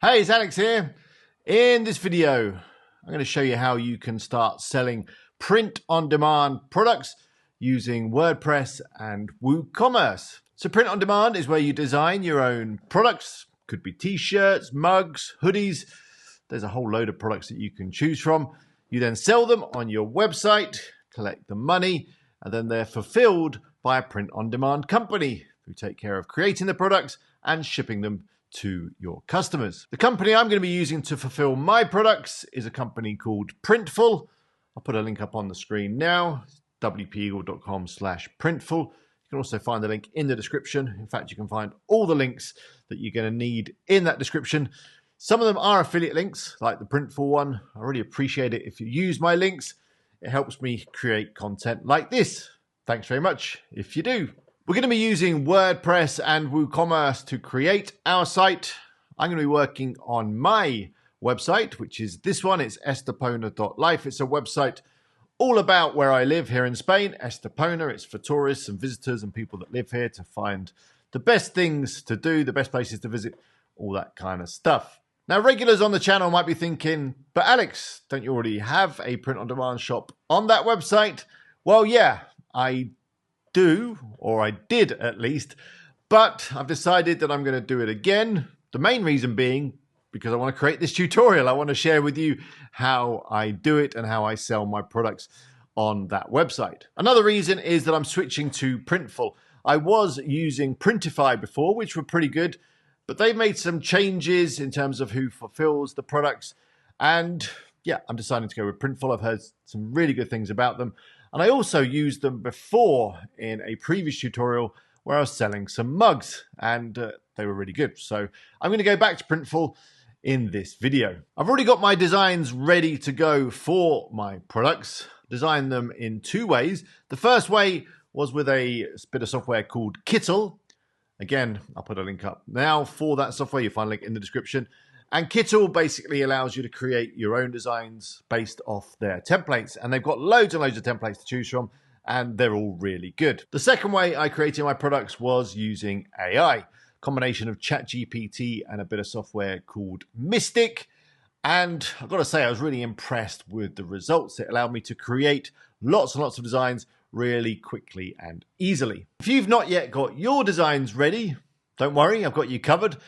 Hey, it's Alex here. In this video, I'm going to show you how you can start selling print-on-demand products using WordPress and WooCommerce. So print-on-demand is where you design your own products. Could be t-shirts, mugs, hoodies. There's a whole load of products that you can choose from. You then sell them on your website, collect the money, and then they're fulfilled by a print-on-demand company who take care of creating the products and shipping them to your customers. The company I'm going to be using to fulfill my products is a company called Printful. I'll put a link up on the screen now, wpeagle.com/Printful. You can also find the link in the description. In fact, you can find all the links that you're going to need in that description. Some of them are affiliate links, like the Printful one. I really appreciate it if you use my links. It helps me create content like this. Thanks very much if you do. We're going to be using WordPress and WooCommerce to create our site. I'm going to be working on my website, which is this one. It's estepona.life. It's a website all about where I live here in Spain, Estepona. It's for tourists and visitors and people that live here to find the best things to do, the best places to visit, all that kind of stuff. Now, regulars on the channel might be thinking, but Alex, don't you already have a print-on-demand shop on that website? Well, yeah, I do, or I did at least, but I've decided that I'm going to do it again. The main reason being because I want to create this tutorial. I want to share with you how I do it and how I sell my products on that website. Another reason is that I'm switching to Printful. I was using Printify before, which were pretty good, but they've made some changes in terms of who fulfills the products. And yeah, I'm deciding to go with Printful. I've heard some really good things about them. And I also used them before in a previous tutorial where I was selling some mugs and they were really good. So I'm going to go back to Printful in this video. I've already got my designs ready to go for my products. Designed them in two ways. The first way was with a bit of software called Kittle. Again, I'll put a link up now for that software. You'll find a link in the description. And Kittle basically allows you to create your own designs based off their templates. And they've got loads and loads of templates to choose from, and they're all really good. The second way I created my products was using AI, combination of ChatGPT and a bit of software called Mystic. And I've got to say, I was really impressed with the results. It allowed me to create lots and lots of designs really quickly and easily. If you've not yet got your designs ready, don't worry, I've got you covered.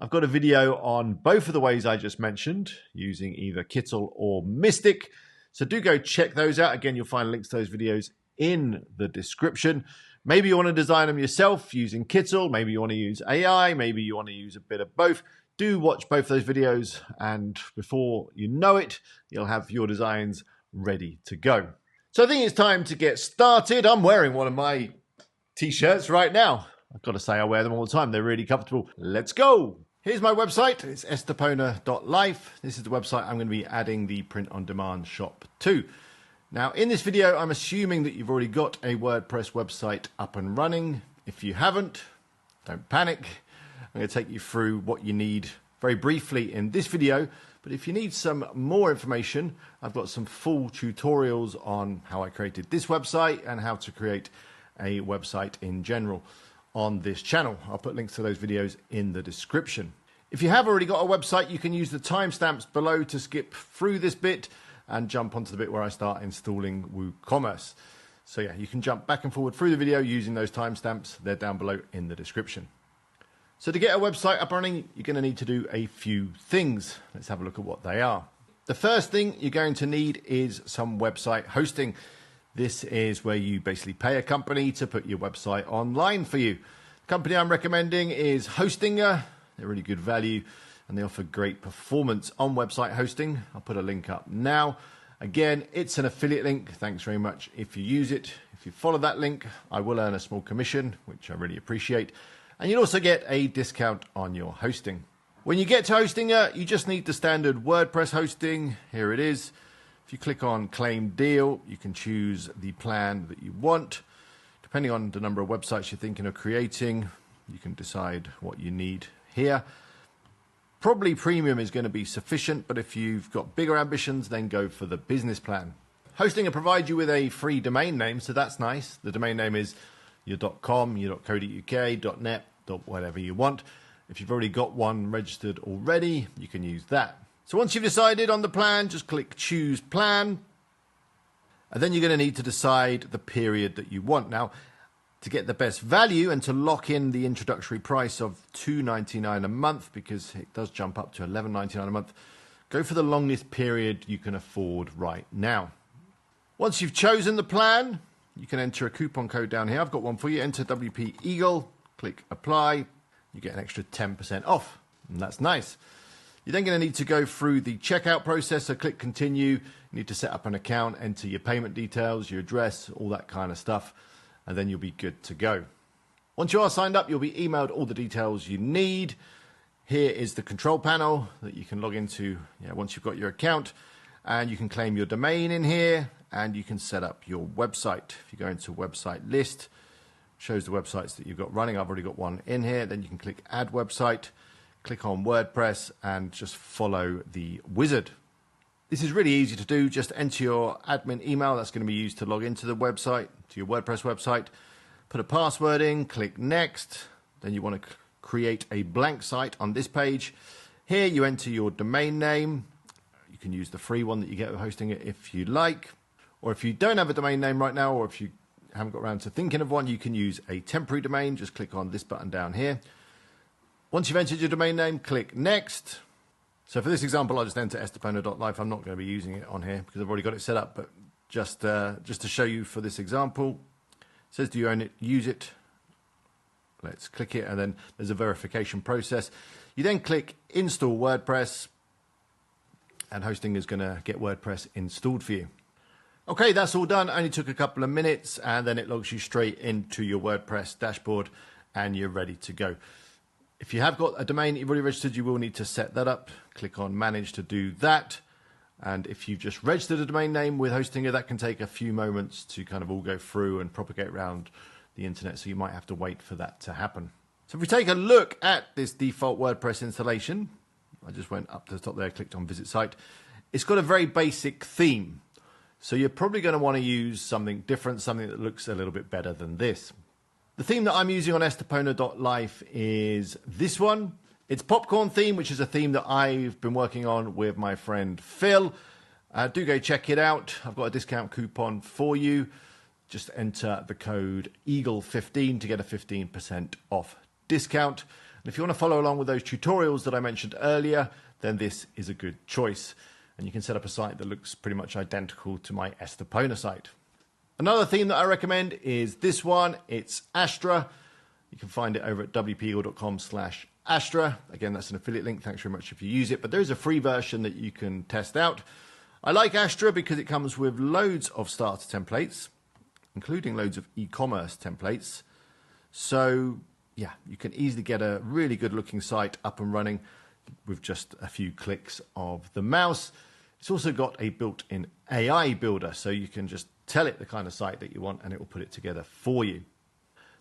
I've got a video on both of the ways I just mentioned, using either Kittle or Mystic. So do go check those out. Again, you'll find links to those videos in the description. Maybe you want to design them yourself using Kittle. Maybe you want to use AI. Maybe you want to use a bit of both. Do watch both those videos, and before you know it, you'll have your designs ready to go. So I think it's time to get started. I'm wearing one of my t-shirts right now. I've got to say, I wear them all the time. They're really comfortable. Let's go. Here's my website. It's estepona.life. This is the website I'm going to be adding the print-on-demand shop to. Now, in this video, I'm assuming that you've already got a WordPress website up and running. If you haven't, don't panic. I'm going to take you through what you need very briefly in this video. But if you need some more information, I've got some full tutorials on how I created this website and how to create a website in general on this channel. I'll put links to those videos in the description. If you have already got a website, you can use the timestamps below to skip through this bit and jump onto the bit where I start installing WooCommerce. So yeah, you can jump back and forward through the video using those timestamps. They're down below in the description. So to get a website up and running, you're going to need to do a few things. Let's have a look at what they are. The first thing you're going to need is some website hosting. This is where you basically pay a company to put your website online for you. The company I'm recommending is Hostinger. They're really good value and they offer great performance on website hosting. I'll put a link up now. Again, it's an affiliate link. Thanks very much if you use it. If you follow that link, I will earn a small commission, which I really appreciate. And you'll also get a discount on your hosting. When you get to Hostinger, you just need the standard WordPress hosting. Here it is. If you click on Claim Deal, you can choose the plan that you want. Depending on the number of websites you're thinking of creating, you can decide what you need here. Probably premium is going to be sufficient, but if you've got bigger ambitions, then go for the business plan. Hostinger provides you with a free domain name, so that's nice. The domain name is your .com, your .co.uk, .net, whatever you want. If you've already got one registered already, you can use that. So once you've decided on the plan, just click Choose Plan. And then you're going to need to decide the period that you want. Now, to get the best value and to lock in the introductory price of $2.99 a month, because it does jump up to $11.99 a month, go for the longest period you can afford right now. Once you've chosen the plan, you can enter a coupon code down here. I've got one for you. Enter WP Eagle, click Apply. You get an extra 10% off, and that's nice. You're then going to need to go through the checkout process, so click Continue. You need to set up an account, enter your payment details, your address, all that kind of stuff, and then you'll be good to go. Once you are signed up, you'll be emailed all the details you need. Here is the control panel that you can log into once you've got your account, and you can claim your domain in here, and you can set up your website. If you go into website list, shows the websites that you've got running. I've already got one in here. Then you can click Add Website, click on WordPress, and just follow the wizard. This is really easy to do. Just enter your admin email. That's going to be used to log into the website, to your WordPress website. Put a password in, click Next. Then you want to create a blank site on this page. Here you enter your domain name. You can use the free one that you get with hosting it if you like. Or if you don't have a domain name right now, or if you haven't got around to thinking of one, you can use a temporary domain. Just click on this button down here. Once you've entered your domain name, click Next. So for this example, I'll just enter estepona.life. I'm not going to be using it on here because I've already got it set up, but just to show you for this example, it says, do you own it? Use it. Let's click it, and then there's a verification process. You then click Install WordPress, and hosting is going to get WordPress installed for you. Okay, that's all done. Only took a couple of minutes, and then it logs you straight into your WordPress dashboard, and you're ready to go. If you have got a domain that you've already registered, you will need to set that up. Click on Manage to do that. And if you've just registered a domain name with Hostinger, that can take a few moments to kind of all go through and propagate around the internet, so you might have to wait for that to happen. So if we take a look at this default WordPress installation, I just went up to the top there, clicked on Visit Site. It's got a very basic theme. So you're probably going to want to use something different, something that looks a little bit better than this. The theme that I'm using on estepona.life is this one. It's Popcorn theme, which is a theme that I've been working on with my friend Phil. Do go check it out. I've got a discount coupon for you. Just enter the code EAGLE15 to get a 15% off discount. And if you want to follow along with those tutorials that I mentioned earlier, then this is a good choice. And you can set up a site that looks pretty much identical to my Estepona site. Another theme that I recommend is this one. It's Astra. You can find it over at wpeagle.com/Astra. Again, that's an affiliate link. Thanks very much if you use it. But there is a free version that you can test out. I like Astra because it comes with loads of starter templates, including loads of e-commerce templates. So, yeah, you can easily get a really good looking site up and running with just a few clicks of the mouse. It's also got a built-in AI builder, so you can just tell it the kind of site that you want and it will put it together for you.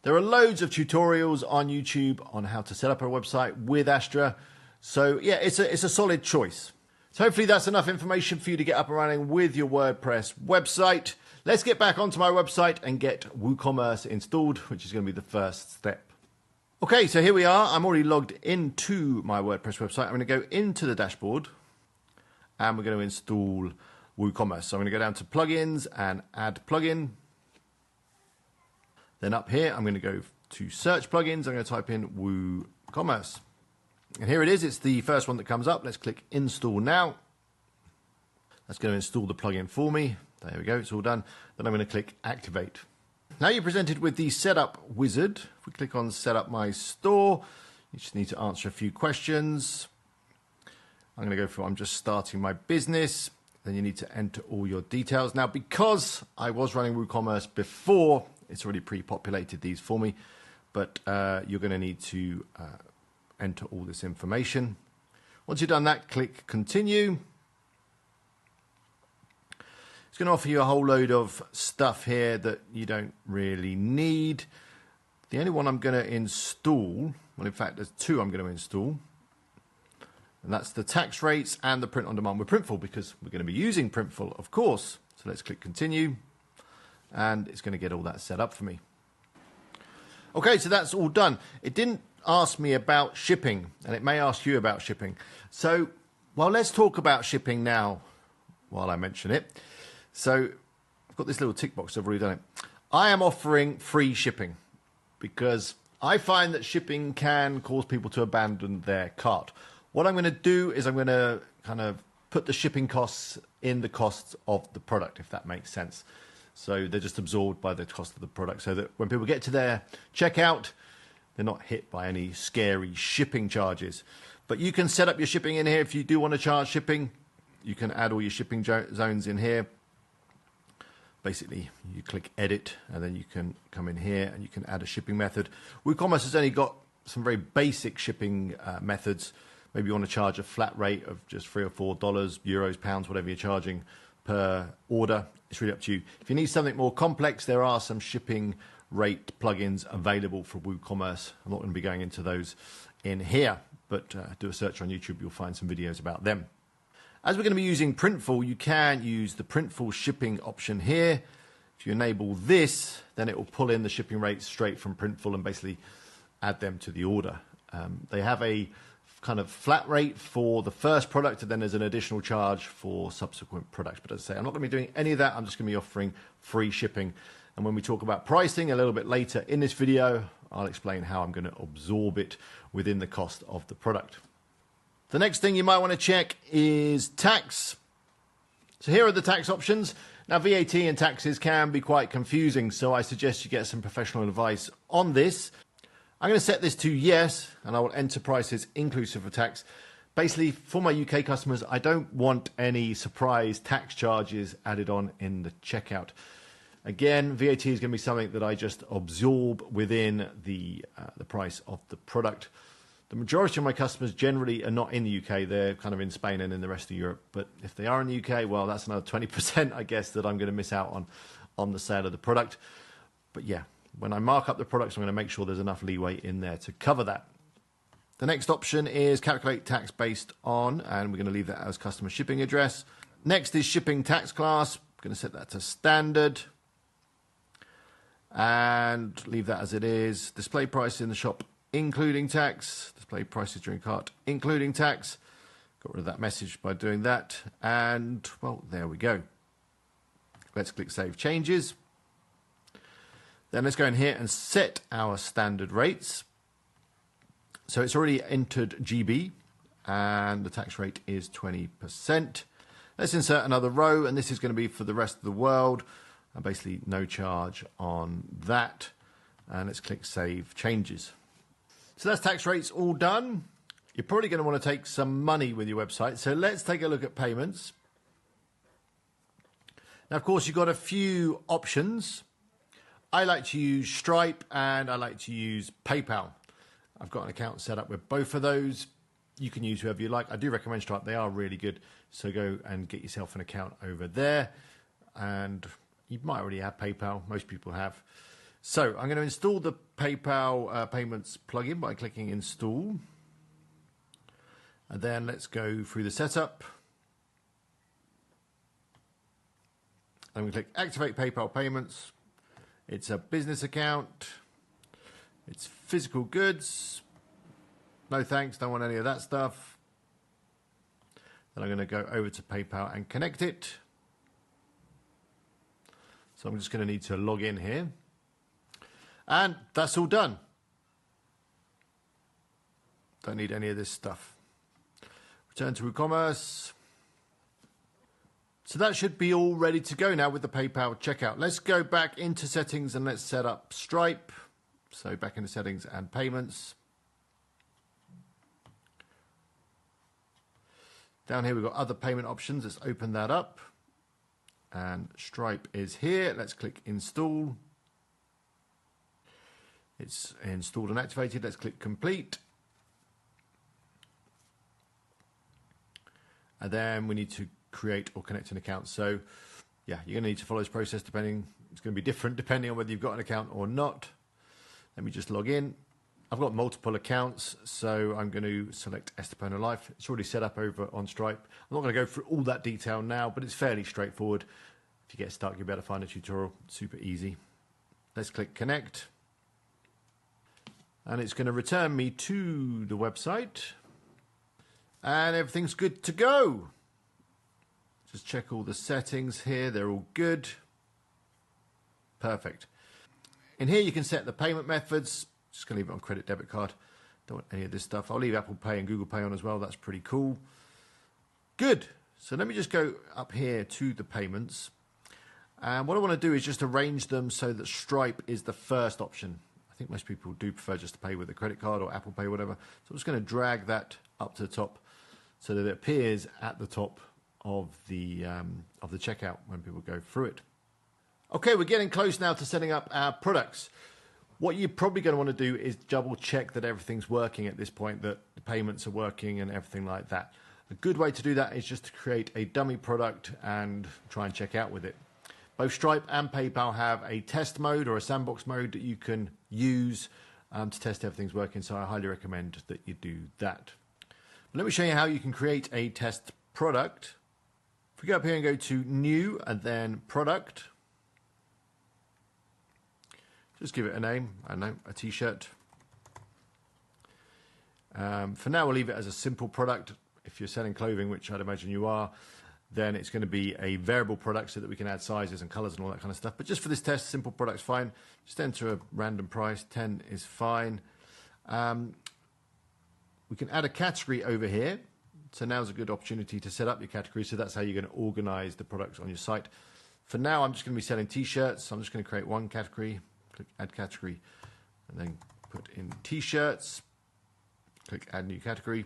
There are loads of tutorials on YouTube on how to set up a website with Astra. So yeah, it's a solid choice. So hopefully that's enough information for you to get up and running with your WordPress website. Let's get back onto my website and get WooCommerce installed, which is going to be the first step. Okay, so here we are. I'm already logged into my WordPress website. I'm going to go into the dashboard and we're going to install WooCommerce. So I'm going to go down to plugins and add plugin. Then up here, I'm going to go to search plugins. I'm going to type in WooCommerce. And here it is. It's the first one that comes up. Let's click install now. That's going to install the plugin for me. There we go. It's all done. Then I'm going to click activate. Now you're presented with the setup wizard. If we click on set up my store, you just need to answer a few questions. I'm going to go for I'm just starting my business. Then you need to enter all your details. Now, because I was running WooCommerce before, it's already pre-populated these for me, but you're going to need to enter all this information. Once you've done that, click continue. It's going to offer you a whole load of stuff here that you don't really need. The only one I'm going to install, well, in fact, there's two I'm going to install. And that's the tax rates and the print on demand with Printful, because we're going to be using Printful, of course. So let's click continue. And it's going to get all that set up for me. Okay, so that's all done. It didn't ask me about shipping, and it may ask you about shipping. So, well, let's talk about shipping now while I mention it. So I've got this little tick box, I've already done it. I am offering free shipping because I find that shipping can cause people to abandon their cart. What I'm going to do is I'm going to kind of put the shipping costs in the costs of the product, if that makes sense. So they're just absorbed by the cost of the product so that when people get to their checkout, they're not hit by any scary shipping charges. But you can set up your shipping in here if you do want to charge shipping. You can add all your shipping zones in here. Basically, you click edit and then you can come in here and you can add a shipping method. WooCommerce has only got some very basic shipping methods. Maybe you want to charge a flat rate of just $3 or $4, euros, pounds, whatever you're charging per order. It's really up to you. If you need something more complex, there are some shipping rate plugins available for WooCommerce. I'm not going to be going into those in here, but do a search on YouTube. You'll find some videos about them. As we're going to be using Printful, you can use the Printful shipping option here. If you enable this, then it will pull in the shipping rates straight from Printful and basically add them to the order. They have a kind of flat rate for the first product, and then there's an additional charge for subsequent products. But as I say, I'm not going to be doing any of that. I'm just going to be offering free shipping. And when we talk about pricing a little bit later in this video, I'll explain how I'm going to absorb it within the cost of the product. The next thing you might want to check is tax. So here are the tax options. Now, VAT and taxes can be quite confusing, so I suggest you get some professional advice on this. I'm going to set this to yes, and I will enter prices inclusive of tax. Basically, for my UK customers, I don't want any surprise tax charges added on in the checkout. Again, VAT is going to be something that I just absorb within the price of the product. The majority of my customers generally are not in the UK. They're kind of in Spain and in the rest of Europe. But if they are in the UK, well, that's another 20%, I guess, that I'm going to miss out on the sale of the product. But yeah, when I mark up the products, I'm going to make sure there's enough leeway in there to cover that. The next option is calculate tax based on, and we're going to leave that as customer shipping address. Next is shipping tax class. I'm going to set that to standard and leave that as it is. Display price in the shop including tax. Display prices during cart including tax. Got rid of that message by doing that. And, well, there we go. Let's click Save Changes. Then let's go in here and set our standard rates. So it's already entered GB, and the tax rate is 20%. Let's insert another row, and this is going to be for the rest of the world. And basically no charge on that. And let's click Save Changes. So that's tax rates all done. You're probably going to want to take some money with your website. So let's take a look at payments. Now, of course, you've got a few options. I like to use Stripe and I like to use PayPal. I've got an account set up with both of those. You can use whoever you like. I do recommend Stripe. They are really good. So go and get yourself an account over there. And you might already have PayPal. Most people have. So I'm going to install the PayPal payments plugin by clicking Install. And then let's go through the setup. And we click Activate PayPal Payments. It's a business account. It's physical goods. No thanks, don't want any of that stuff. Then I'm going to go over to PayPal and connect it. So I'm just going to need to log in here. And that's all done. Don't need any of this stuff. Return to WooCommerce. So that should be all ready to go now with the PayPal checkout. Let's go back into settings and let's set up Stripe. So back into settings and payments. Down here we've got other payment options. Let's open that up. And Stripe is here. Let's click Install. It's installed and activated. Let's click Complete. And then we need to create or connect an account. So yeah, you're going to need to follow this process depending. It's going to be different depending on whether you've got an account or not. Let me just log in. I've got multiple accounts, so I'm going to select Estepona Life. It's already set up over on Stripe. I'm not going to go through all that detail now, but it's fairly straightforward. If you get stuck, you'll be able to find a tutorial. Super easy. Let's click Connect. And it's going to return me to the website. And everything's good to go. Just check all the settings here. They're all good. Perfect. In here you can set the payment methods. Just going to leave it on credit, debit card. Don't want any of this stuff. I'll leave Apple Pay and Google Pay on as well. That's pretty cool. Good. So let me just go up here to the payments. And what I want to do is just arrange them so that Stripe is the first option. I think most people do prefer just to pay with a credit card or Apple Pay, whatever. So I'm just going to drag that up to the top so that it appears at the top of the checkout when people go through it. Okay, we're getting close now to setting up our products. What you're probably going to want to do is double check that everything's working at this point, that the payments are working and everything like that. A good way to do that is just to create a dummy product and try and check out with it. Both Stripe and PayPal have a test mode or a sandbox mode that you can use to test everything's working, so I highly recommend that you do that. But let me show you how you can create a test product. If we go up here and go to New and then Product, just give it a name, I don't know, a t-shirt. For now, we'll leave it as a simple product. If you're selling clothing, which I'd imagine you are, then it's going to be a variable product so that we can add sizes and colors and all that kind of stuff. But just for this test, simple product's fine. Just enter a random price, 10 is fine. We can add a category over here. So now's a good opportunity to set up your category. So that's how you're going to organize the products on your site. For now, I'm just going to be selling t-shirts. So I'm just going to create one category, click add category, and then put in t-shirts, click add new category.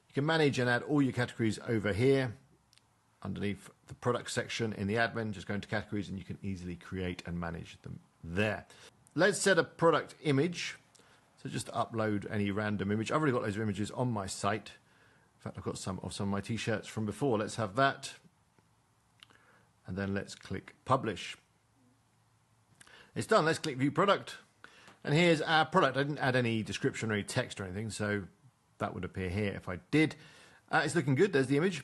You can manage and add all your categories over here underneath the product section in the admin. Just go into categories and you can easily create and manage them there. Let's set a product image. So just upload any random image. I've already got those images on my site. In fact, I've got some of my t-shirts from before. Let's have that. And then let's click publish. It's done. Let's click view product. And here's our product. I didn't add any description or any text or anything, so that would appear here if I did. It's looking good. There's the image.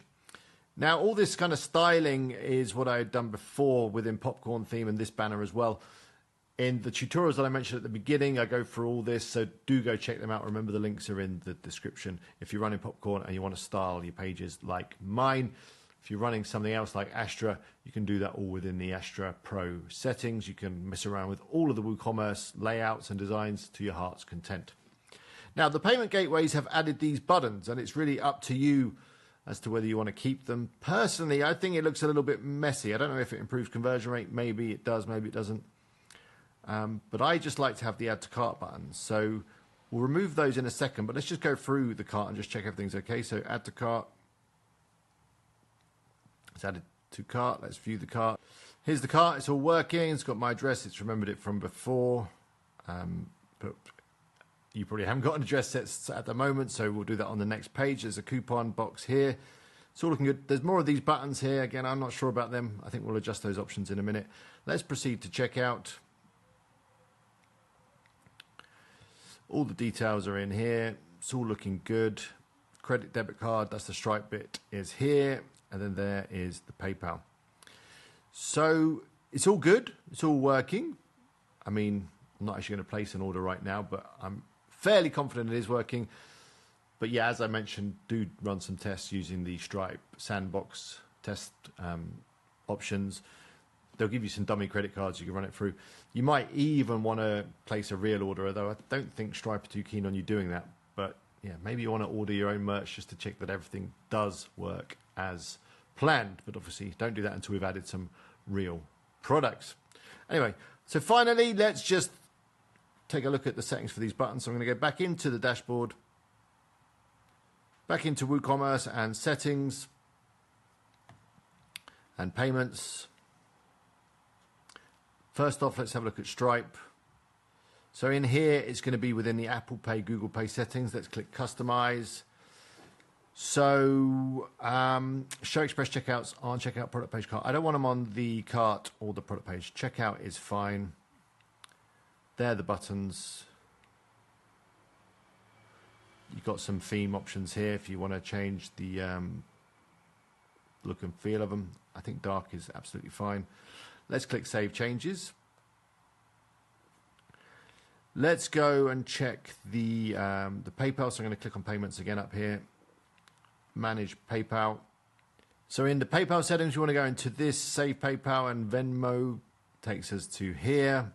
Now, all this kind of styling is what I had done before within Popcorn theme and this banner as well. In the tutorials that I mentioned at the beginning, I go through all this, so do go check them out. Remember, the links are in the description. If you're running Popcorn and you want to style your pages like mine, if you're running something else like Astra, you can do that all within the Astra Pro settings. You can mess around with all of the WooCommerce layouts and designs to your heart's content. Now, the payment gateways have added these buttons, and it's really up to you as to whether you want to keep them. Personally, I think it looks a little bit messy. I don't know if it improves conversion rate. Maybe it does, maybe it doesn't. But I just like to have the add to cart buttons. So we'll remove those in a second, but let's just go through the cart and just check everything's okay. So add to cart. It's added to cart. Let's view the cart. Here's the cart. It's all working. It's got my address. It's remembered it from before. But you probably haven't got an address set at the moment, so we'll do that on the next page. There's a coupon box here. It's all looking good. There's more of these buttons here. Again, I'm not sure about them. I think we'll adjust those options in a minute. Let's proceed to checkout. All the details are in here. It's all looking good. Credit, debit card, that's the Stripe bit, is here. And then there is the PayPal. So it's all good. It's all working. I mean, I'm not actually going to place an order right now, but I'm fairly confident it is working. But yeah, as I mentioned, do run some tests using the Stripe sandbox test options. They'll give you some dummy credit cards you can run it through. You might even want to place a real order, although I don't think Stripe are too keen on you doing that. But yeah, maybe you want to order your own merch just to check that everything does work as planned. But obviously, don't do that until we've added some real products. Anyway, so finally, let's just take a look at the settings for these buttons. So I'm going to go back into the dashboard, back into WooCommerce and settings and payments. First off, let's have a look at Stripe. So in here, it's going to be within the Apple Pay, Google Pay settings. Let's click Customize. So show express checkouts on checkout product page cart. I don't want them on the cart or the product page. Checkout is fine. They're the buttons. You've got some theme options here if you want to change the look and feel of them. I think dark is absolutely fine. Let's click Save Changes. Let's go and check the PayPal. So I'm going to click on payments again up here. Manage PayPal. So in the PayPal settings, you want to go into this, save PayPal, and Venmo takes us to here.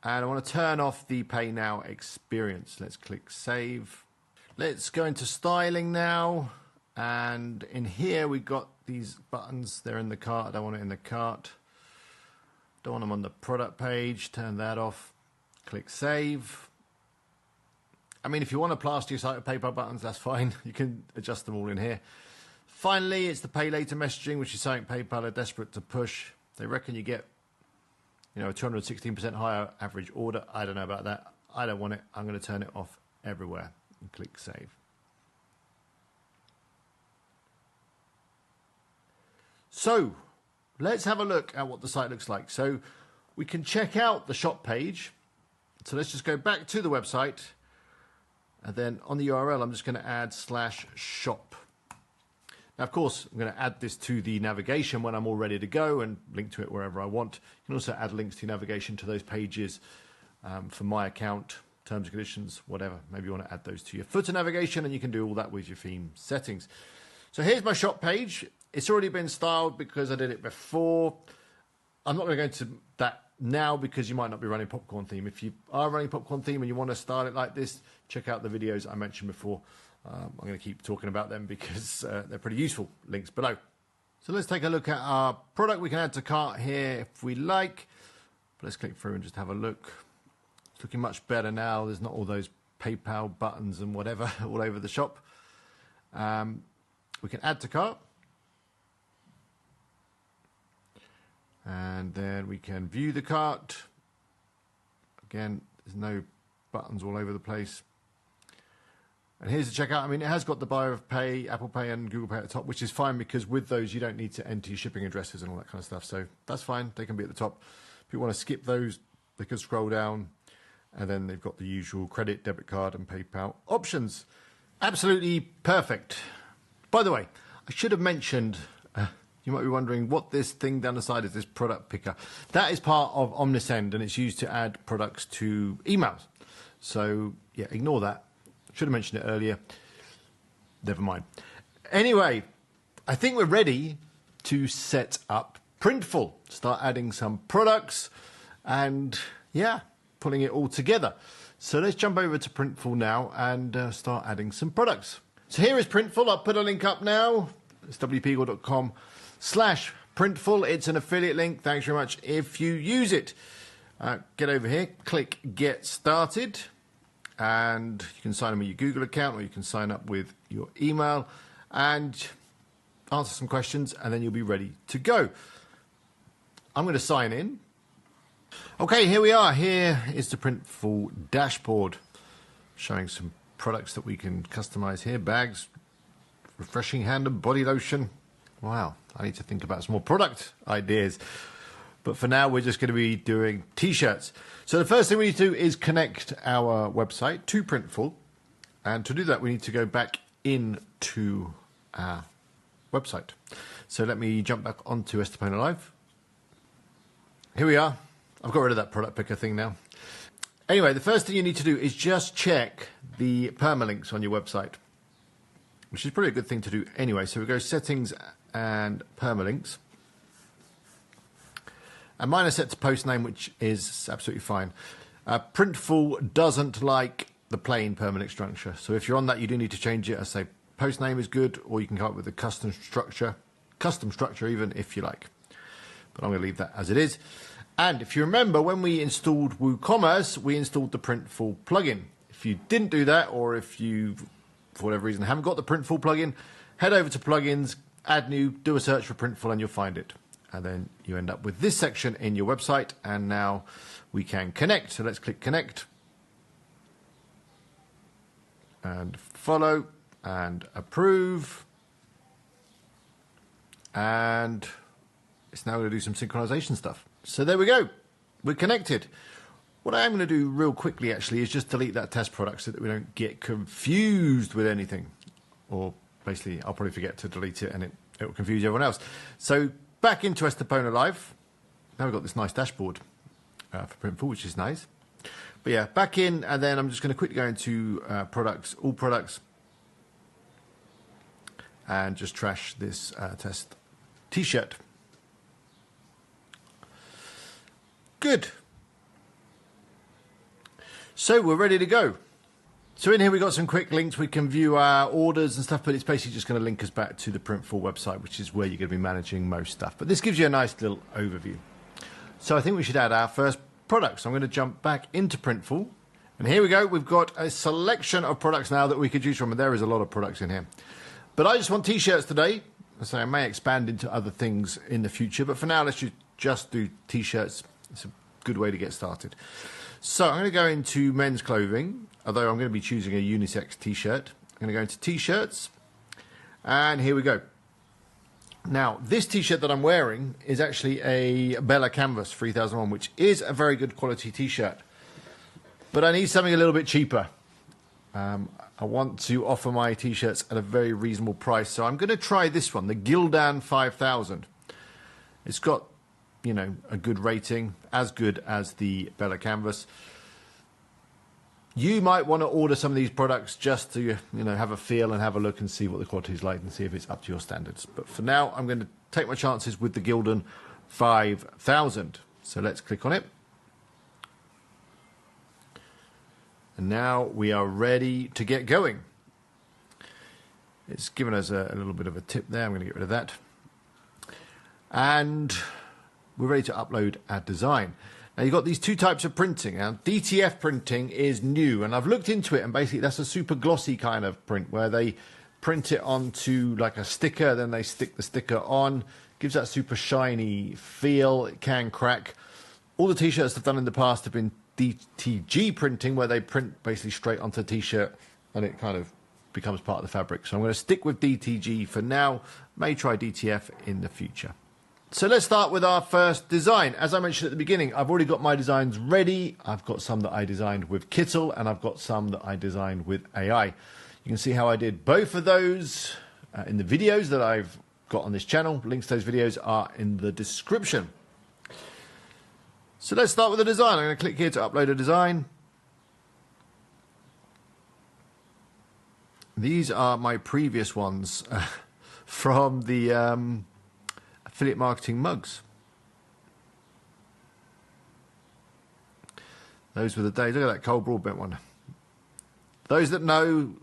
And I want to turn off the Pay Now experience. Let's click save. Let's go into styling now. And in here, we've got these buttons. They're in the cart. I don't want it in the cart. Don't want them on the product page. Turn that off. Click save. I mean, if you want to plaster your site with PayPal buttons, that's fine. You can adjust them all in here. Finally, it's the pay later messaging, which is something PayPal are desperate to push. They reckon you get, a 216% higher average order. I don't know about that. I don't want it. I'm going to turn it off everywhere and click save. So let's have a look at what the site looks like. So we can check out the shop page. So let's just go back to the website. And then on the URL, I'm just going to add /shop. Now, of course, I'm going to add this to the navigation when I'm all ready to go and link to it wherever I want. You can also add links to navigation to those pages for my account, terms and conditions, whatever. Maybe you want to add those to your footer navigation, and you can do all that with your theme settings. So here's my shop page. It's already been styled because I did it before. I'm not going to go into that now because you might not be running Popcorn theme. If you are running Popcorn theme and you want to style it like this, check out the videos I mentioned before. I'm going to keep talking about them because they're pretty useful. Links below. So let's take a look at our product. We can add to cart here if we like. But let's click through and just have a look. It's looking much better now. There's not all those PayPal buttons and whatever all over the shop. We can add to cart. And then we can view the cart. Again, there's no buttons all over the place. And here's the checkout. I mean, it has got the buyer of Pay, Apple Pay, and Google Pay at the top, which is fine because with those, you don't need to enter your shipping addresses and all that kind of stuff. So that's fine. They can be at the top. If you want to skip those, they can scroll down. And then they've got the usual credit, debit card, and PayPal options. Absolutely perfect. By the way, I should have mentioned, you might be wondering what this thing down the side is, this product picker. That is part of Omnisend, and it's used to add products to emails. So, yeah, ignore that. Should have mentioned it earlier. Never mind. Anyway, I think we're ready to set up Printful. Start adding some products and, yeah, pulling it all together. So let's jump over to Printful now and start adding some products. So here is Printful. I'll put a link up now. It's wpeagle.com/Printful. It's an affiliate link. Thanks very much if you use it. Get over here, click Get Started. And you can sign in with your Google account or you can sign up with your email and answer some questions and then you'll be ready to go. I'm going to sign in. Okay, here we are. Here is the Printful dashboard showing some products that we can customize here. Bags, refreshing hand and body lotion. Wow, I need to think about some more product ideas. But for now, we're just going to be doing T-shirts. So the first thing we need to do is connect our website to Printful. And to do that, we need to go back into our website. So let me jump back onto Estepona Live. Here we are. I've got rid of that product picker thing now. Anyway, the first thing you need to do is just check the permalinks on your website, which is probably a good thing to do anyway. So we go Settings and Permalinks. And mine is set to post name, which is absolutely fine. Printful doesn't like the plain permalink structure. So if you're on that, you do need to change it. I say post name is good, or you can come up with a custom structure even if you like. But I'm going to leave that as it is. And if you remember, when we installed Woocommerce, we installed the Printful plugin. If you didn't do that, or if you, for whatever reason, haven't got the Printful plugin, head over to plugins, add new, do a search for Printful, and you'll find it. And then you end up with this section in your website, and now we can connect. So let's click connect and follow and approve. And it's now going to do some synchronization stuff. So there we go. We're connected. What I am going to do real quickly actually is just delete that test product so that we don't get confused with anything. Or basically, I'll probably forget to delete it and it will confuse everyone else. So back into Estepona Live. Now we've got this nice dashboard for Printful, which is nice. But yeah, back in, and then I'm just going to quickly go into products, all products, and just trash this test t-shirt. Good. So we're ready to go. So in here we've got some quick links. We can view our orders and stuff, but it's basically just going to link us back to the Printful website, which is where you're going to be managing most stuff. But this gives you a nice little overview. So I think we should add our first product. So I'm going to jump back into Printful. And here we go. We've got a selection of products now that we could choose from. And there is a lot of products in here. But I just want t-shirts today. So I may expand into other things in the future. But for now, let's just do t-shirts. It's a good way to get started. So I'm going to go into men's clothing, although I'm going to be choosing a unisex t-shirt. I'm going to go into t-shirts, and here we go. Now, this t-shirt that I'm wearing is actually a Bella Canvas 3001, which is a very good quality t-shirt. But I need something a little bit cheaper. I want to offer my t-shirts at a very reasonable price, so I'm going to try this one, the Gildan 5000. It's got, you know, a good rating, as good as the Bella Canvas. You might want to order some of these products just to, you know, have a feel and have a look and see what the quality is like and see if it's up to your standards. But for now, I'm going to take my chances with the Gildan 5000. So let's click on it. And now we are ready to get going. It's given us a little bit of a tip there. I'm going to get rid of that. And we're ready to upload our design. Now you've got these two types of printing. Now DTF printing is new, and I've looked into it, and basically that's a super glossy kind of print where they print it onto like a sticker, then they stick the sticker on. Gives that super shiny feel. It can crack. All the t-shirts I've done in the past have been DTG printing, where they print basically straight onto a t-shirt and it kind of becomes part of the fabric. So I'm going to stick with DTG for now. May try DTF in the future. So let's start with our first design. As I mentioned at the beginning, I've already got my designs ready. I've got some that I designed with Kittle, and I've got some that I designed with AI. You can see how I did both of those in the videos that I've got on this channel. Links to those videos are in the description. So let's start with the design. I'm going to click here to upload a design. These are my previous ones from the affiliate marketing mugs. Those were the days. Look at that cold broadbent one. Those that know,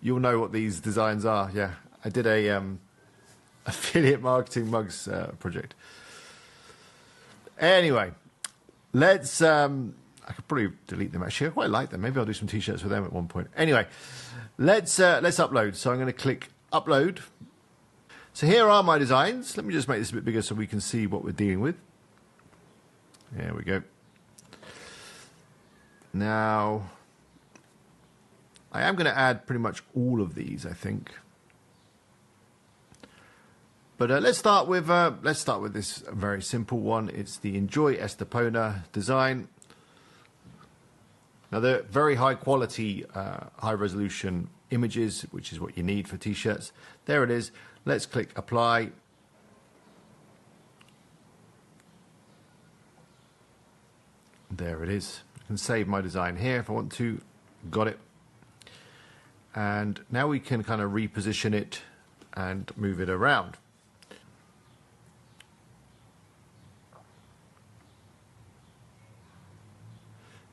you'll know what these designs are. Yeah, I did a affiliate marketing mugs project. Anyway, let's I could probably delete them actually. I quite like them. Maybe I'll do some t-shirts with them at one point. Anyway, let's upload. So I'm going to click upload. So here are my designs. Let me just make this a bit bigger so we can see what we're dealing with. There we go. Now, I am going to add pretty much all of these, I think. But let's start with this very simple one. It's the Enjoy Estepona design. Now they're very high quality, high resolution images, which is what you need for t-shirts. There it is. Let's click apply. There it is. I can save my design here if I want to. Got it. And now we can kind of reposition it and move it around.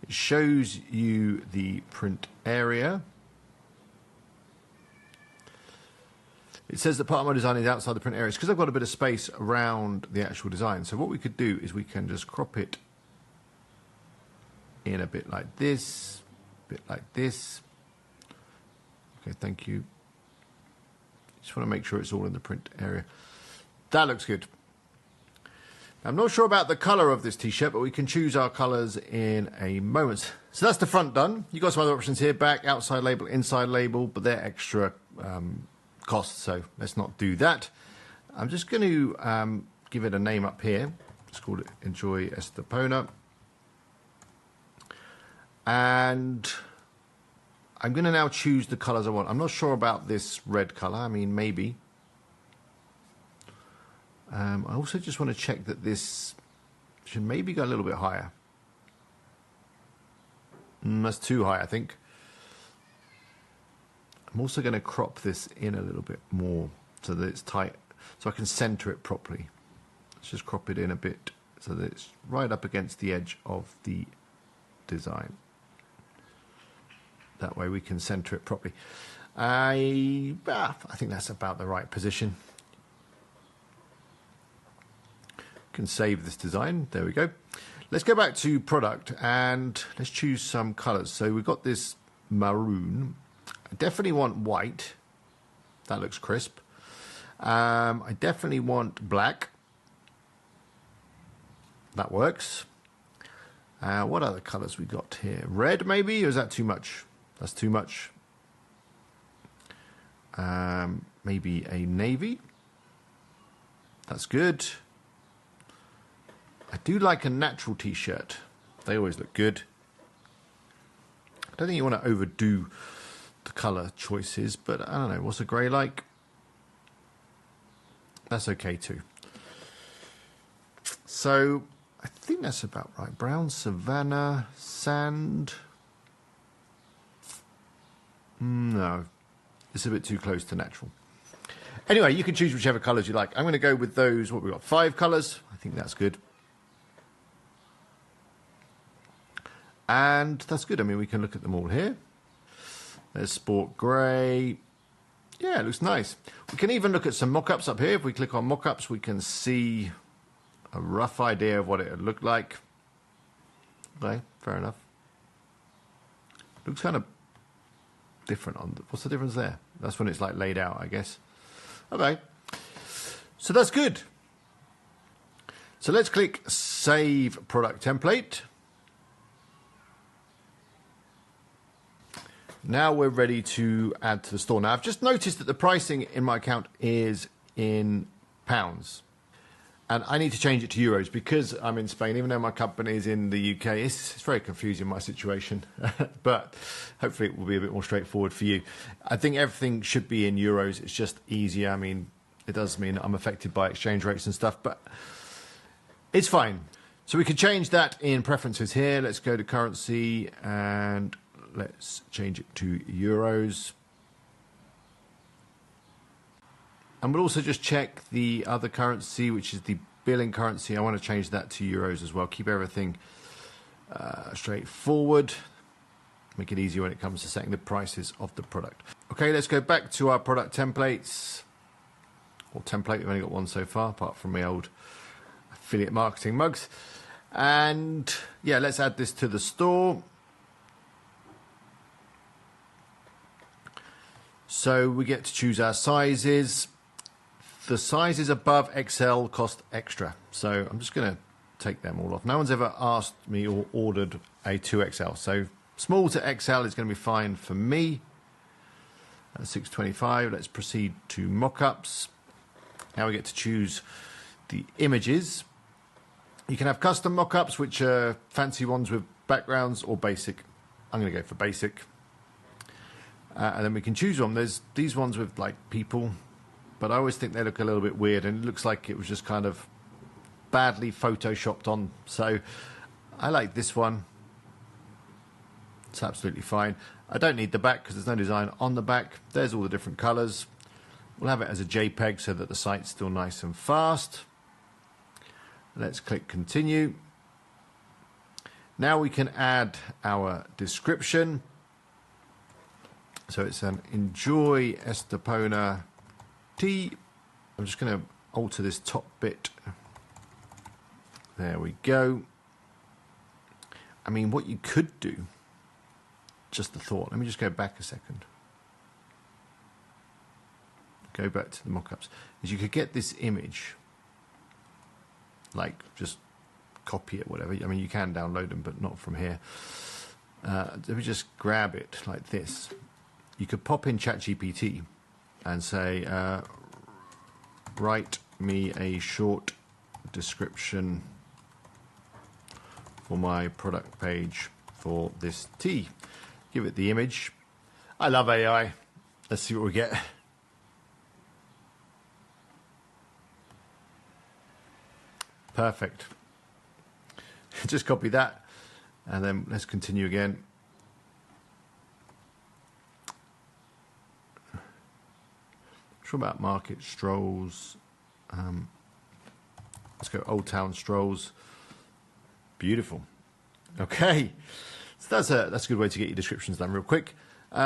It shows you the print area. It says that part of my design is outside the print area. It's because I've got a bit of space around the actual design. So what we could do is we can just crop it in a bit like this, a bit like this. Okay, thank you. Just want to make sure it's all in the print area. That looks good. I'm not sure about the color of this t-shirt, but we can choose our colors in a moment. So that's the front done. You've got some other options here, back, outside label, inside label, but they're extra costs, so let's not do that. I'm just going to give it a name up here. Let's call it Enjoy Estepona. And I'm going to now choose the colors I want. I'm not sure about this red color. I mean, maybe. I also just want to check that this should maybe go a little bit higher. That's too high, I think. I'm also going to crop this in a little bit more so that it's tight, so I can center it properly. Let's just crop it in a bit so that it's right up against the edge of the design. That way we can center it properly. I think that's about the right position. Can save this design. There we go. Let's go back to product and let's choose some colors. So we've got this maroon. I definitely want white. That looks crisp. I definitely want black. That works. What other colors we got here? Red maybe, or is that too much? That's too much. Maybe a navy. That's good. I do like a natural t-shirt. They always look good. I don't think you want to overdo the color choices, but I don't know. What's a grey like? That's okay too. So I think that's about right. Brown, savannah, sand. No, it's a bit too close to natural. Anyway, you can choose whichever colors you like. I'm going to go with those, what we've got, 5 colors. I think that's good. And that's good. I mean, we can look at them all here. There's sport grey. Yeah, it looks nice. We can even look at some mock-ups up here. If we click on mock-ups, we can see a rough idea of what it would look like. Okay, fair enough. Looks kind of different on the, what's the difference there? That's when it's like laid out, I guess. Okay, so that's good. So let's click Save Product Template. Now we're ready to add to the store. Now I've just noticed that the pricing in my account is in pounds. And I need to change it to euros because I'm in Spain, even though my company is in the UK. It's very confusing, my situation. But hopefully it will be a bit more straightforward for you. I think everything should be in euros. It's just easier. I mean, it does mean I'm affected by exchange rates and stuff, but it's fine. So we can change that in preferences here. Let's go to currency and let's change it to euros. And we'll also just check the other currency, which is the billing currency. I want to change that to euros as well. Keep everything straightforward. Make it easier when it comes to setting the prices of the product. Okay, let's go back to our product templates. Or template, we've only got one so far, apart from my old affiliate marketing mugs. And yeah, let's add this to the store. So we get to choose our sizes. The sizes above XL cost extra. So I'm just going to take them all off. No one's ever asked me or ordered a 2XL. So small to XL is going to be fine for me. 625. Let's proceed to mockups. Now we get to choose the images. You can have custom mockups, which are fancy ones with backgrounds, or basic. I'm going to go for basic. And then we can choose one. There's these ones with like people, but I always think they look a little bit weird, and it looks like it was just kind of badly photoshopped on. So I like this one. It's absolutely fine. I don't need the back because there's no design on the back. There's all the different colors. We'll have it as a JPEG so that the site's still nice and fast. Let's click continue. Now we can add our description. So it's an Enjoy Estepona tea. I'm just going to alter this top bit. There we go. I mean, what you could do, just a thought. Let me just go back a second. Go back to the mockups. Is you could get this image, like just copy it, whatever. I mean, you can download them, but not from here. Let me just grab it like this. You could pop in ChatGPT and say, write me a short description for my product page for this tea. Give it the image. I love AI. Let's see what we get. Perfect. Just copy that, and then let's continue again. sure about market strolls. Let's go Old Town strolls. Beautiful. Okay, so that's a good way to get your descriptions done real quick. We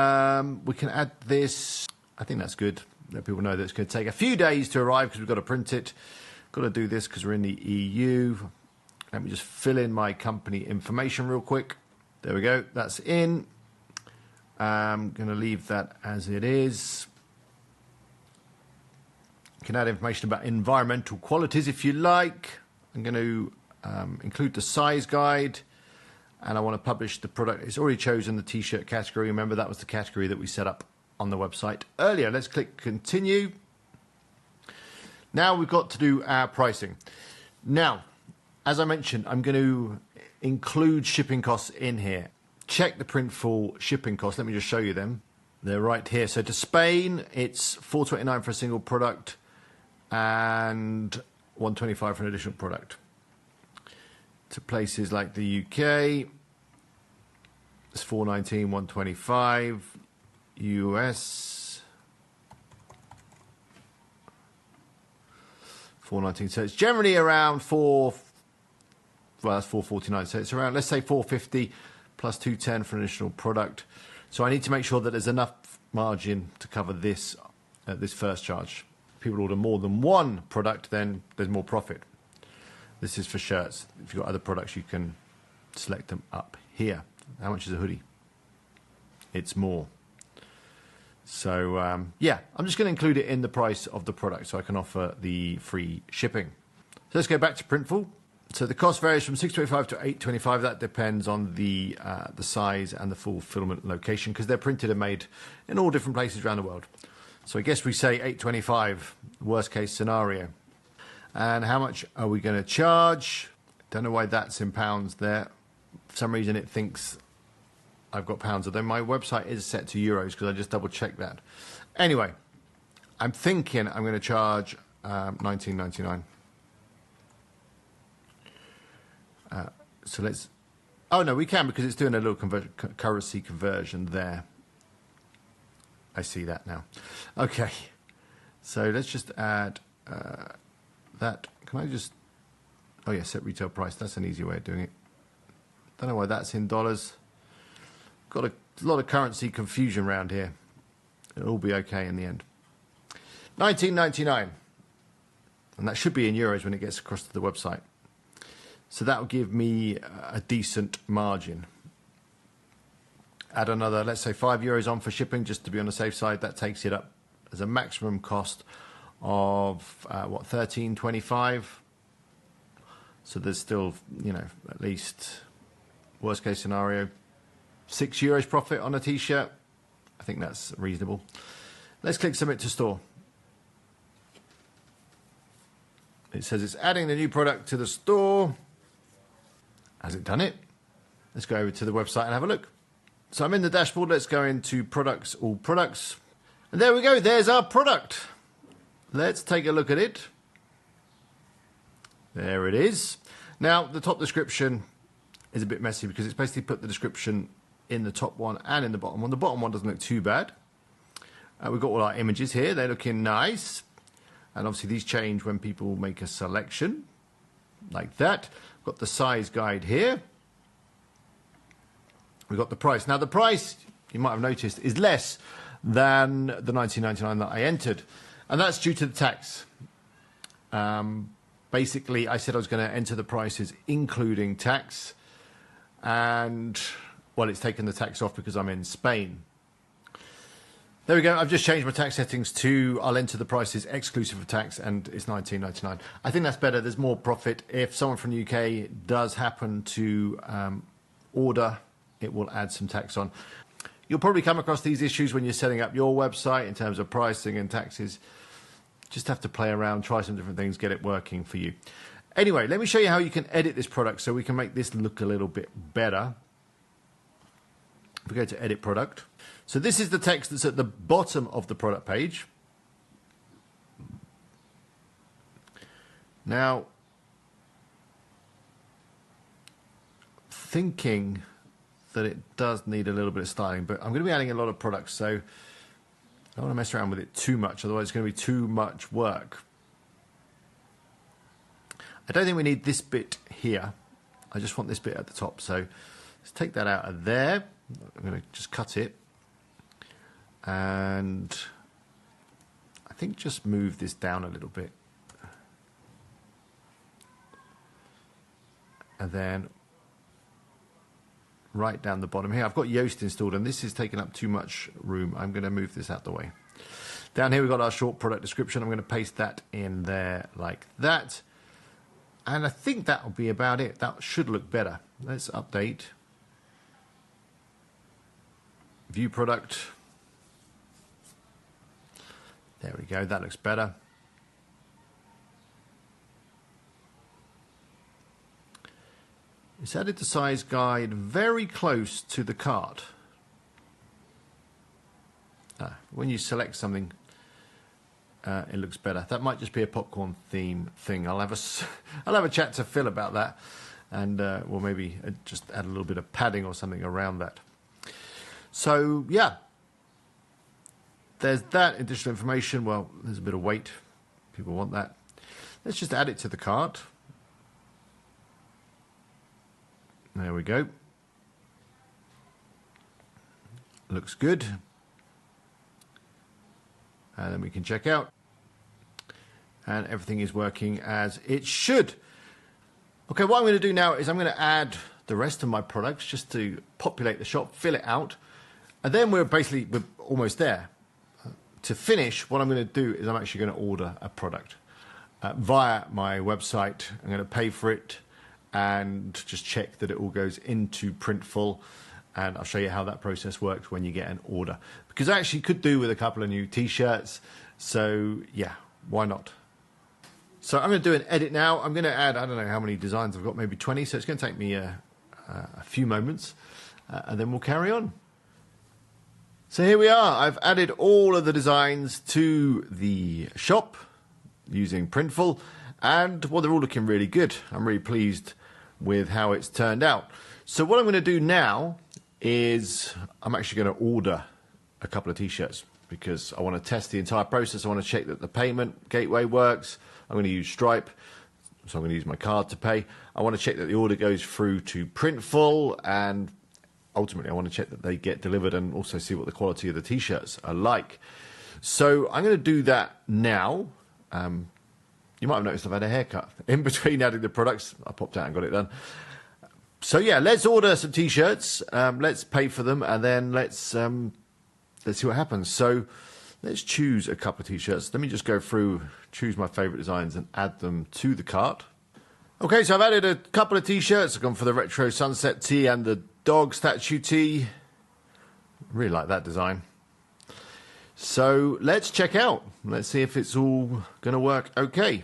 can add this. I think that's good. Let people know that it's going to take a few days to arrive because we've got to print it. Got to do this because we're in the EU. Let me just fill in my company information real quick. There we go. That's in. I'm going to leave that as it is. You can add information about environmental qualities if you like. I'm going to include the size guide, and I want to publish the product. It's already chosen the t-shirt category. Remember, that was the category that we set up on the website earlier. Let's click continue. Now we've got to do our pricing. Now, as I mentioned, I'm going to include shipping costs in here. Check the Printful shipping costs. Let me just show you them. They're right here. So to Spain, it's $4.29 for a single product and $1.25 for an additional product. To places like the UK, it's $4.19, $1.25. US, $4.19. So it's generally around that's $4.49. So it's around, let's say $4.50 plus $2.10 for an additional product. So I need to make sure that there's enough margin to cover this first charge. If people order more than one product, then there's more profit. This is for shirts. If you've got other products, you can select them up here. How much is a hoodie? It's more. So, yeah, I'm just going to include it in the price of the product so I can offer the free shipping. So let's go back to Printful. So the cost varies from $6.25 to $8.25. That depends on the size and the fulfillment location because they're printed and made in all different places around the world. So I guess we say $8.25, worst case scenario. And how much are we going to charge? Don't know why that's in pounds there. For some reason it thinks I've got pounds, although my website is set to euros because I just double checked that. Anyway, I'm thinking I'm going to charge $19.99. So let's... Oh, no, we can because it's doing a little currency conversion there. I see that now. Okay. So let's just add that. Can I just... Oh, yeah, set retail price. That's an easy way of doing it. Don't know why that's in dollars. Got a lot of currency confusion around here. It'll all be okay in the end. $19.99. And that should be in euros when it gets across to the website. So that will give me a decent margin. Add another, let's say €5 on for shipping, just to be on the safe side. That takes it up as a maximum cost of, $13.25. So there's still, at least, worst case scenario, €6 profit on a t-shirt. I think that's reasonable. Let's click Submit to Store. It says it's adding the new product to the store. Has it done it? Let's go over to the website and have a look. So I'm in the dashboard. Let's go into Products, All Products. And there we go. There's our product. Let's take a look at it. There it is. Now, the top description is a bit messy because it's basically put the description in the top one and in the bottom one. The bottom one doesn't look too bad. We've got all our images here. They're looking nice. And obviously these change when people make a selection, like that. We've got the size guide here. We've got the price. Now the price, you might have noticed, is less than the $19.99 that I entered. And that's due to the tax. Basically, I said I was going to enter the prices including tax. And, well, it's taken the tax off because I'm in Spain. There we go. I've just changed my tax settings to I'll enter the prices exclusive of tax, and it's $19.99. I think that's better. There's more profit. If someone from the UK does happen to order, it will add some tax on. You'll probably come across these issues when you're setting up your website in terms of pricing and taxes. Just have to play around, try some different things, get it working for you. Anyway, let me show you how you can edit this product so we can make this look a little bit better. If we go to Edit Product. So this is the text that's at the bottom of the product page. Now, thinking that it does need a little bit of styling, but I'm going to be adding a lot of products, so don't want to mess around with it too much, otherwise it's going to be too much work. I don't think we need this bit here. I just want this bit at the top. So let's take that out of there. I'm going to just cut it. And I think just move this down a little bit. And then right down the bottom here, I've got Yoast installed and this is taking up too much room. I'm going to move this out the way. Down here we've got our short product description. I'm going to paste that in there like that. And I think that will be about it. That should look better. Let's update. View product. There we go. That looks better. It's added the size guide very close to the cart. When you select something, it looks better. That might just be a popcorn theme thing. I'll have a chat to Phil about that, and we'll maybe just add a little bit of padding or something around that. So yeah, there's that additional information. Well, there's a bit of weight. People want that. Let's just add it to the cart. There we go. Looks good. And then we can check out. And everything is working as it should. Okay, what I'm going to do now is I'm going to add the rest of my products just to populate the shop, fill it out. And then we're almost there. To finish, what I'm going to do is I'm actually going to order a product via my website. I'm going to pay for it and just check that it all goes into Printful. And I'll show you how that process works when you get an order. Because I actually could do with a couple of new t-shirts. So yeah, why not? So I'm going to do an edit now. I'm going to add, I don't know how many designs I've got, maybe 20. So it's going to take me a few moments and then we'll carry on. So here we are. I've added all of the designs to the shop using Printful. And well, they're all looking really good. I'm really pleased with how it's turned out. So what I'm going to do now is I'm actually going to order a couple of t-shirts because I want to test the entire process. I want to check that the payment gateway works. I'm going to use Stripe, so I'm going to use my card to pay. I want to check that the order goes through to Printful, and ultimately I want to check that they get delivered and also see what the quality of the t-shirts are like. So I'm going to do that now. You might have noticed I've had a haircut in between adding the products. I popped out and got it done. So yeah, let's order some t-shirts. Let's pay for them, and then let's see what happens. So let's choose a couple of t-shirts. Let me just go through, choose my favorite designs, and add them to the cart. Okay, so I've added a couple of t-shirts. I've gone for the retro sunset tee and the dog statue tee. Really like that design. So let's check out. Let's see if it's all going to work okay.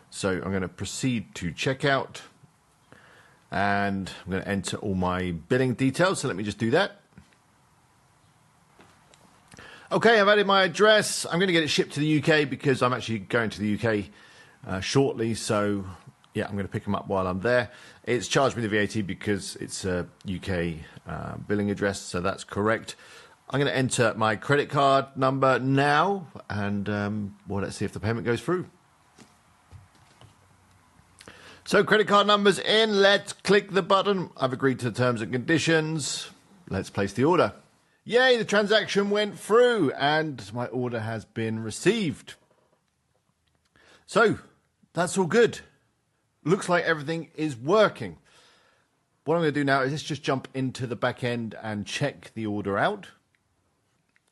So I'm going to proceed to checkout. And I'm going to enter all my billing details. So let me just do that. Okay, I've added my address. I'm going to get it shipped to the UK because I'm actually going to the UK shortly. So yeah, I'm going to pick them up while I'm there. It's charged me the VAT because it's a UK billing address. So that's correct. I'm going to enter my credit card number now, and well, let's see if the payment goes through. So credit card number's in. Let's click the button. I've agreed to the terms and conditions. Let's place the order. Yay, the transaction went through and my order has been received. So that's all good. Looks like everything is working. What I'm going to do now is let's just jump into the back end and check the order out.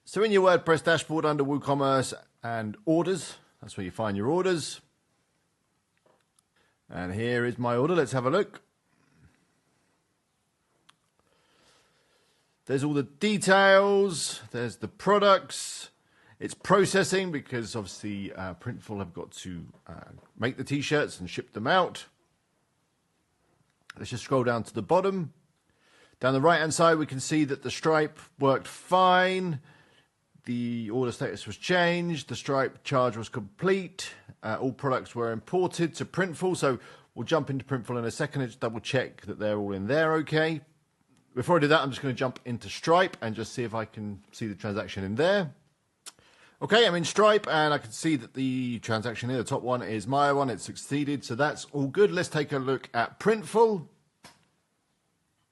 So in your WordPress dashboard under WooCommerce and orders, that's where you find your orders. And here is my order. Let's have a look. There's all the details. There's the products. It's processing because obviously Printful have got to make the t-shirts and ship them out. Let's just scroll down to the bottom. Down the right-hand side, we can see that the Stripe worked fine. The order status was changed. The Stripe charge was complete. All products were imported to Printful. So we'll jump into Printful in a second and just double check that they're all in there okay. Before I do that, I'm just going to jump into Stripe and just see if I can see the transaction in there. Okay, I'm in Stripe and I can see that the transaction here, the top one, is my one. It's succeeded, so that's all good. Let's take a look at Printful.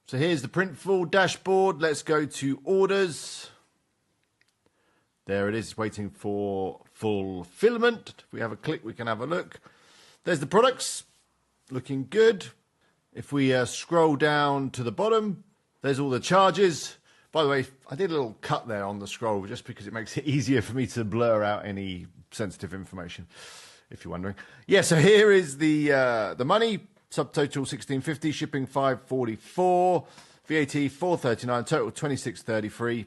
So here's the Printful dashboard. Let's go to orders. There it is, waiting for fulfillment. If we have a click, we can have a look. There's the products, looking good. If we scroll down to the bottom, there's all the charges. By the way, I did a little cut there on the scroll just because it makes it easier for me to blur out any sensitive information, if you're wondering. Yeah, so here is the money. Subtotal 1650, shipping 544, VAT 439, total 2633.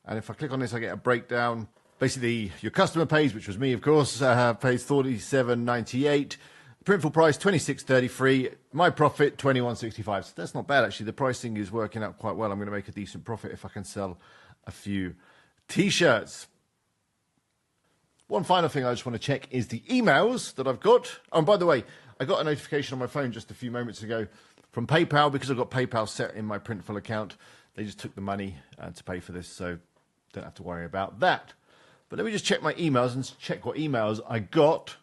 And if I click on this, I get a breakdown. Basically, your customer pays, which was me, of course, pays 47.98. Printful price 26.33. My profit 21.65. So that's not bad actually. The pricing is working out quite well. I'm going to make a decent profit if I can sell a few t-shirts. One final thing I just want to check is the emails that I've got. Oh, and by the way, I got a notification on my phone just a few moments ago from PayPal because I've got PayPal set in my Printful account. They just took the money to pay for this, so don't have to worry about that. But let me just check my emails and check what emails I got.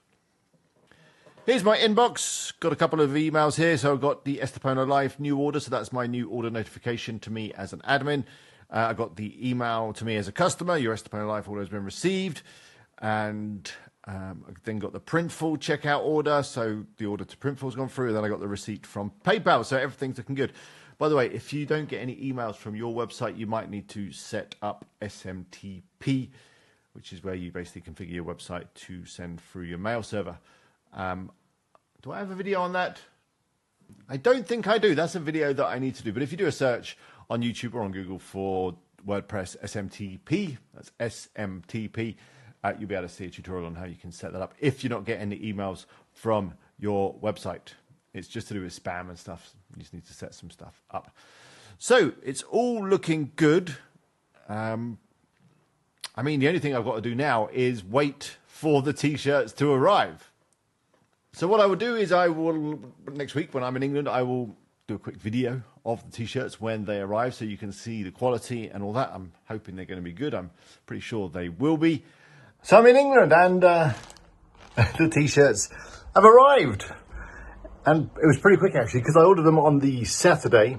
Here's my inbox. Got a couple of emails here. So I've got the Estepona Live new order. So that's my new order notification to me as an admin. I got the email to me as a customer. Your Estepona Live order has been received. And I then got the Printful checkout order. So the order to Printful has gone through. And then I got the receipt from PayPal. So everything's looking good. By the way, if you don't get any emails from your website, you might need to set up SMTP, which is where you basically configure your website to send through your mail server. Do I have a video on that? I don't think I do. That's a video that I need to do. But if you do a search on YouTube or on Google for WordPress SMTP, that's SMTP, you'll be able to see a tutorial on how you can set that up if you're not getting the emails from your website. It's just to do with spam and stuff. You just need to set some stuff up. So it's all looking good. I mean, the only thing I've got to do now is wait for the t-shirts to arrive. So what I will do is next week when I'm in England, I will do a quick video of the t-shirts when they arrive so you can see the quality and all that. I'm hoping they're going to be good. I'm pretty sure they will be. So I'm in England and the t-shirts have arrived. And it was pretty quick actually because I ordered them on the Saturday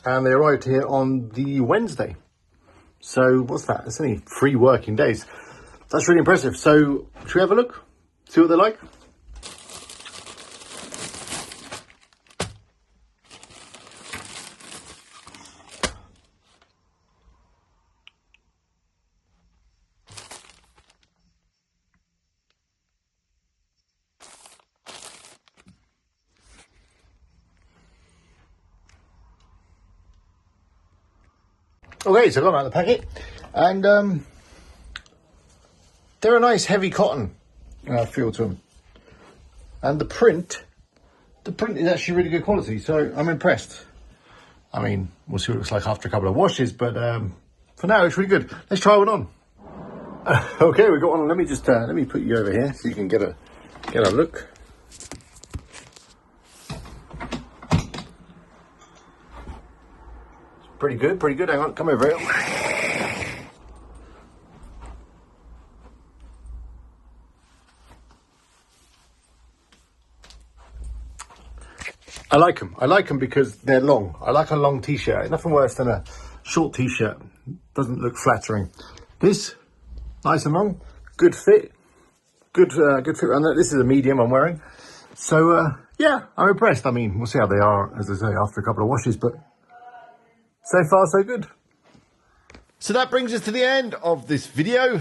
and they arrived here on the Wednesday. So what's that? It's only 3 working days. That's really impressive. So should we have a look? See what they're like? Okay, so I got them out of the packet, and they're a nice heavy cotton feel to them, and the print is actually really good quality, so I'm impressed. I mean, we'll see what it looks like after a couple of washes, but for now it's really good. Let's try one on. Okay, we got one on. Let me just let me put you over here so you can get a look. Pretty good, pretty good. Hang on, come over here. I like them. I like them because they're long. I like a long t-shirt. Nothing worse than a short t-shirt. Doesn't look flattering. This, nice and long, good fit. Good fit around there. This is a medium I'm wearing. So, yeah, I'm impressed. I mean, we'll see how they are, as I say, after a couple of washes, but so far, so good. So that brings us to the end of this video.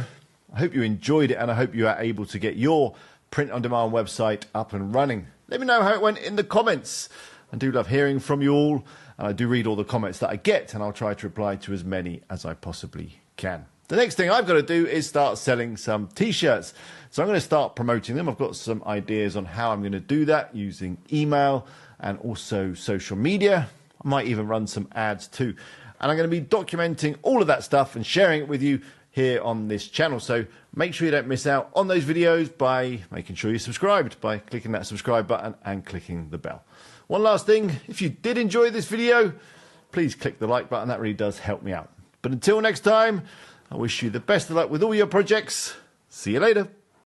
I hope you enjoyed it and I hope you are able to get your print-on-demand website up and running. Let me know how it went in the comments. I do love hearing from you all, and I do read all the comments that I get, and I'll try to reply to as many as I possibly can. The next thing I've got to do is start selling some t-shirts. So I'm going to start promoting them. I've got some ideas on how I'm going to do that using email and also social media. I might even run some ads too. And I'm going to be documenting all of that stuff and sharing it with you here on this channel. So make sure you don't miss out on those videos by making sure you're subscribed, by clicking that subscribe button and clicking the bell. One last thing, if you did enjoy this video, please click the like button. That really does help me out. But until next time, I wish you the best of luck with all your projects. See you later.